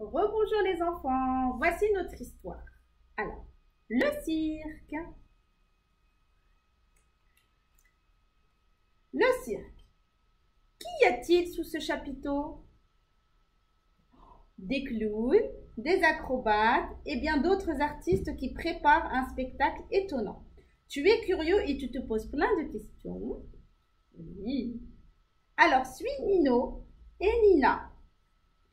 Rebonjour les enfants, voici notre histoire. Alors, le cirque. Le cirque. Qu'y a-t-il sous ce chapiteau? Des clowns, des acrobates et bien d'autres artistes qui préparent un spectacle étonnant. Tu es curieux et tu te poses plein de questions. Oui. Alors, suis Nino et Nina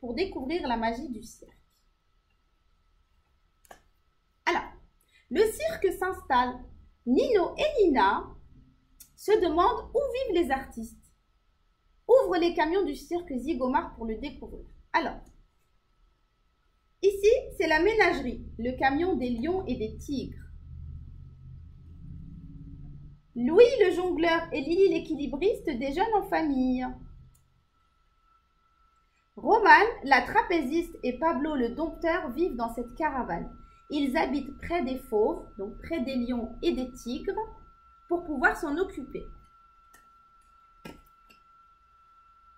pour découvrir la magie du cirque. Alors, le cirque s'installe. Nino et Nina se demandent où vivent les artistes. Ouvre les camions du cirque Zygomar pour le découvrir. Alors, ici, c'est la ménagerie, le camion des lions et des tigres. Louis le jongleur et Lily l'équilibriste déjeunent en famille. Romane, la trapéziste et Pablo le dompteur vivent dans cette caravane. Ils habitent près des fauves, donc près des lions et des tigres, pour pouvoir s'en occuper.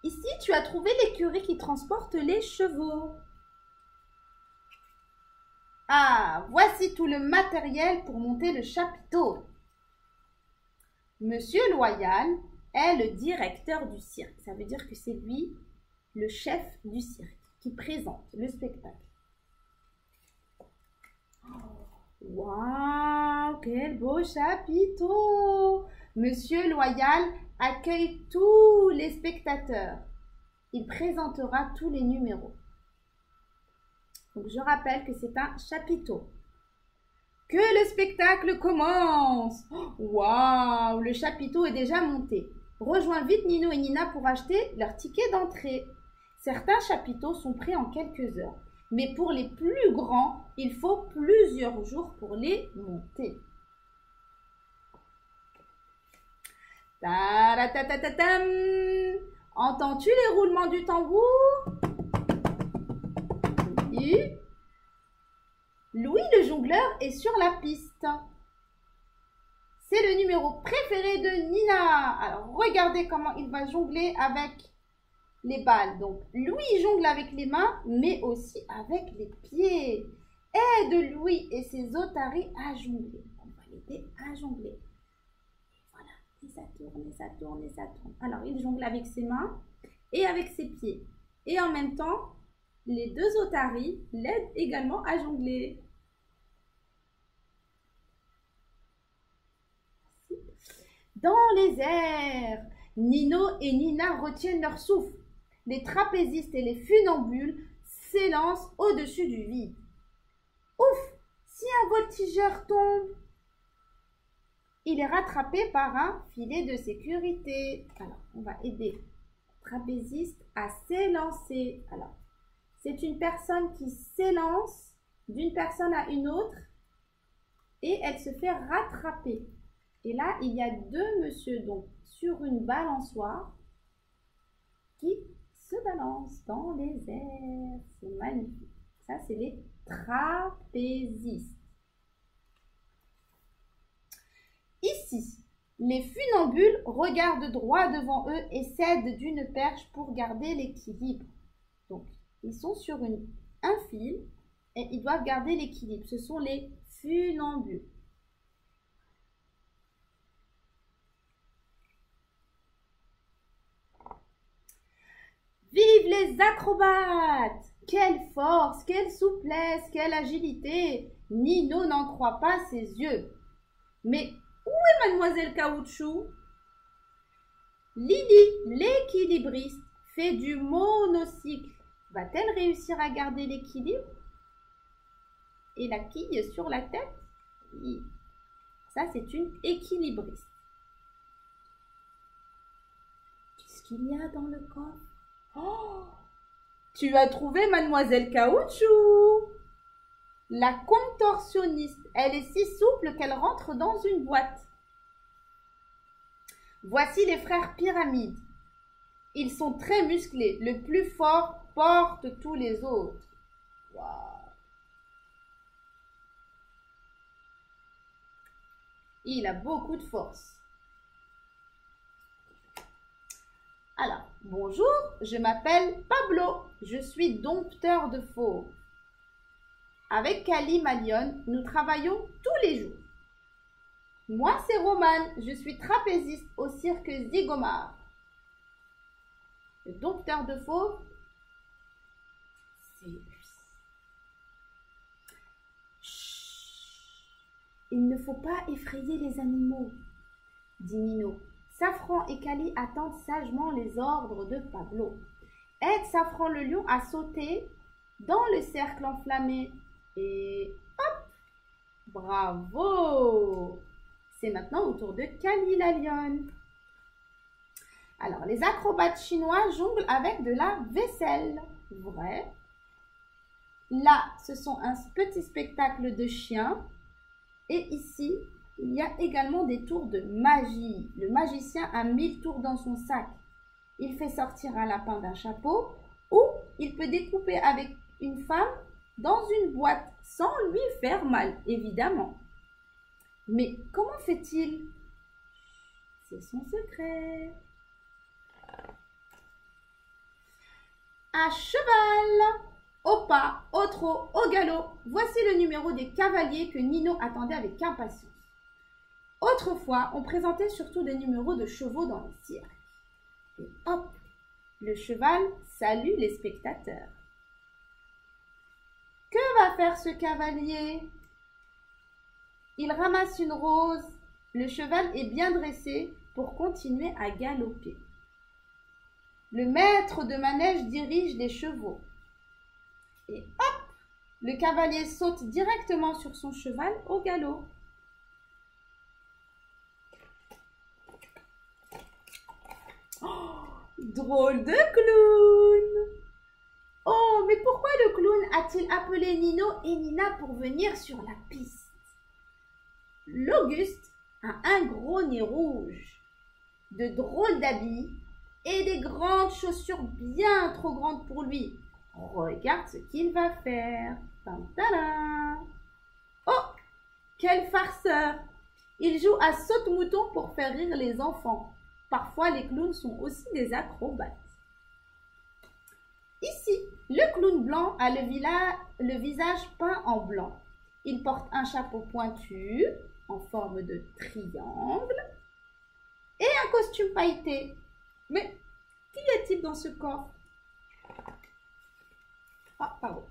Ici, tu as trouvé l'écurie qui transporte les chevaux. Ah, voici tout le matériel pour monter le chapiteau. Monsieur Loyal est le directeur du cirque. Ça veut dire que c'est lui le chef du cirque qui présente le spectacle. Waouh, quel beau chapiteau! Monsieur Loyal accueille tous les spectateurs. Il présentera tous les numéros. Donc, je rappelle que c'est un chapiteau. Que le spectacle commence! Waouh, le chapiteau est déjà monté. Rejoins vite Nino et Nina pour acheter leur ticket d'entrée. Certains chapiteaux sont prêts en quelques heures. Mais pour les plus grands, il faut plusieurs jours pour les monter. Ta-ra-ta-ta-ta-tam. Entends-tu les roulements du tambour? Oui. Louis le jongleur est sur la piste. C'est le numéro préféré de Nina. Alors, regardez comment il va jongler avec les balles. Donc, Louis jongle avec les mains, mais aussi avec les pieds. Aide Louis et ses otaries à jongler. On va l'aider à jongler. Voilà, et ça tourne, et ça tourne, et ça tourne. Alors, il jongle avec ses mains et avec ses pieds. Et en même temps, les deux otaries l'aident également à jongler. Dans les airs, Nino et Nina retiennent leur souffle. Les trapézistes et les funambules s'élancent au-dessus du vide. Ouf! Si un voltigeur tombe, il est rattrapé par un filet de sécurité. Alors, on va aider le trapéziste à s'élancer. Alors, c'est une personne qui s'élance d'une personne à une autre et elle se fait rattraper. Et là, il y a deux messieurs donc sur une balançoire qui se balancent dans les airs. C'est magnifique. Ça, c'est les trapézistes. Ici, les funambules regardent droit devant eux et s'aident d'une perche pour garder l'équilibre. Donc, ils sont sur un fil et ils doivent garder l'équilibre. Ce sont les funambules. Vive les acrobates! Quelle force, quelle souplesse, quelle agilité! Nino n'en croit pas ses yeux. Mais où est Mademoiselle Caoutchouc? Lily, l'équilibriste, fait du monocycle. Va-t-elle réussir à garder l'équilibre? Et la quille sur la tête? Oui. Ça, c'est une équilibriste. Qu'est-ce qu'il y a dans le coffre? Oh! Tu as trouvé Mademoiselle Caoutchouc! La contorsionniste, elle est si souple qu'elle rentre dans une boîte. Voici les frères Pyramides. Ils sont très musclés. Le plus fort porte tous les autres. Wow. Il a beaucoup de force. Alors, bonjour, je m'appelle Pablo, je suis dompteur de fauves. Avec Kali Malion, nous travaillons tous les jours. Moi, c'est Romane, je suis trapéziste au cirque Zygomar. Le dompteur de fauves, c'est lui. Il ne faut pas effrayer les animaux, dit Nino. Safran et Kali attendent sagement les ordres de Pablo. Aide Safran le lion à sauter dans le cercle enflammé. Et hop! Bravo! C'est maintenant au tour de Kali la lionne. Alors, les acrobates chinois jonglent avec de la vaisselle. Vrai. Là, ce sont un petit spectacle de chiens. Et ici, il y a également des tours de magie. Le magicien a 1000 tours dans son sac. Il fait sortir un lapin d'un chapeau ou il peut découper avec une femme dans une boîte sans lui faire mal, évidemment. Mais comment fait-il? C'est son secret. À cheval, au pas, au trot, au galop, voici le numéro des cavaliers que Nino attendait avec impatience. Autrefois, on présentait surtout des numéros de chevaux dans les cirques. Et hop, le cheval salue les spectateurs. Que va faire ce cavalier? Il ramasse une rose. Le cheval est bien dressé pour continuer à galoper. Le maître de manège dirige les chevaux. Et hop, le cavalier saute directement sur son cheval au galop. Oh, drôle de clown! Oh, mais pourquoi le clown a-t-il appelé Nino et Nina pour venir sur la piste? L'Auguste a un gros nez rouge, de drôles d'habits et des grandes chaussures bien trop grandes pour lui. Regarde ce qu'il va faire. Tantana. Oh, quel farceur! Il joue à saute-mouton pour faire rire les enfants. Parfois, les clowns sont aussi des acrobates. Ici, le clown blanc a le visage peint en blanc. Il porte un chapeau pointu en forme de triangle et un costume pailleté. Mais qu'y a-t-il dans ce coffre? Ah, pardon.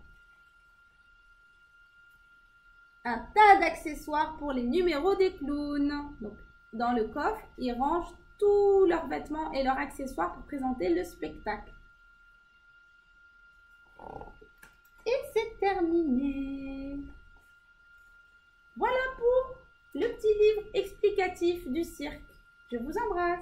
Un tas d'accessoires pour les numéros des clowns. Donc, dans le coffre, ils rangent tous leurs vêtements et leurs accessoires pour présenter le spectacle. Et c'est terminé. Voilà pour le petit livre explicatif du cirque. Je vous embrasse.